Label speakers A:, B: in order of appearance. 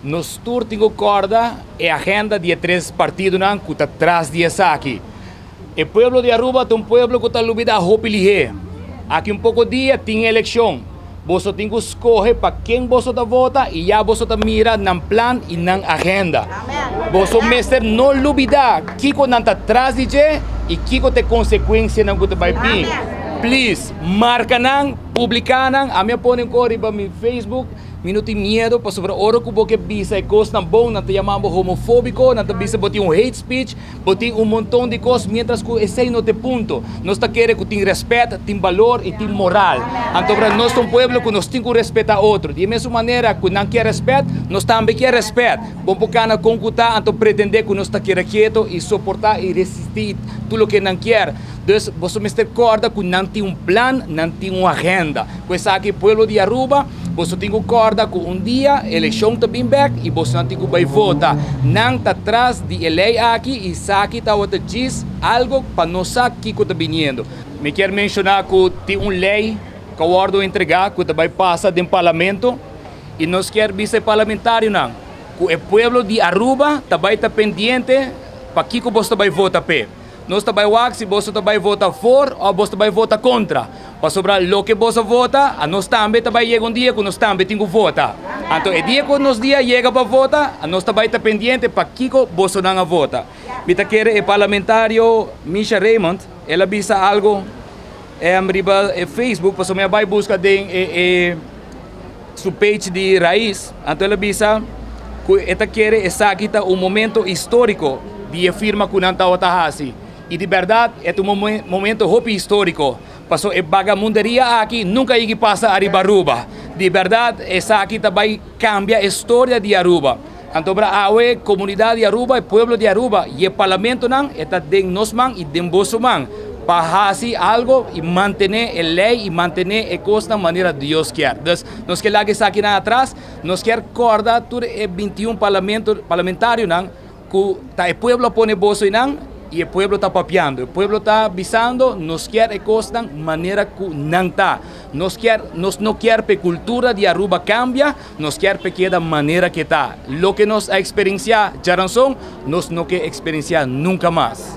A: Nos turtingo corda e agenda de tres partidos nan que está atrás de essa aqui. O pueblo de Aruba é um pueblo que está lubida a hopilige. Aqui um pouco dia tem eleição. Você tem que escolher para quem você vota e já você mira no plano e na agenda. Você mestre não lubida Kiko não está atrás de você e Kiko tem consequência não que vai vir. Please, marca não, publica não, a minha põe corre para meu Facebook. Não tem medo, para sobre hora que você visa coisas não bom, não te chamamos homofóbico, não te visa botar hate speech, botar montão de coisas, mientras que esse não tem ponto. Nós está querendo que tenha respeito, tenha valor e tenha moral. Então, nós somos um povo que nós temos que respeitar outro. De mesma maneira que não quer respeito, nós também quer respeito. Bom, porque não concutar, então pretender que nós está quieto e suportar e resistir tudo o que não quer. Então, você me recorda que não tem plano, não tem uma agenda. Pois aqui, povo de Aruba, você tem que acordar que dia a eleição está bem back e você não tem que vai votar. Não está atrás de lei aqui e aqui está outra diz algo para nós saber que está vindo. Me quero mencionar que tem uma lei que o ordem entregar que vai passar do parlamento e nós queremos vice parlamentário não. Que o povo de Aruba também está pendente para que você vai votar para. Nós também se você vai votar for ou você vai votar contra. Para sobrar o que você vota, nós também chega dia que nós também temos que votar. Então, o dia que nós chega para votar, nós também está pendente para que você não vota. Vita quer o parlamentário Misha Raymond, ela visa algo em Facebook, para minha vai buscar de sua page de raiz. Então, ela visa que ela quer aqui um momento histórico de afirma que não está assim. E de verdade, é um momento histórico. Passou a vagamunderia aqui, nunca ia passar a Aruba. De verdade, essa aqui também cambia a história de Aruba. Então, a comunidade de Aruba, o povo de Aruba, e o parlamento não, está dentro de nós e dentro de você. Para fazer algo e manter a lei e manter a coisa da maneira que Deus quer. Então, nós queremos aqui atrás, nós queremos acordar todo o 21 parlamentário não, que o povo põe bolso não, e o povo está papiando, o povo está avisando, nós queremos coisas da maneira que não está. Nós não queremos que a cultura de Aruba cambie, nós queremos que da maneira que está. Lo que nós experienciamos já não nós não queremos experienciar nunca mais.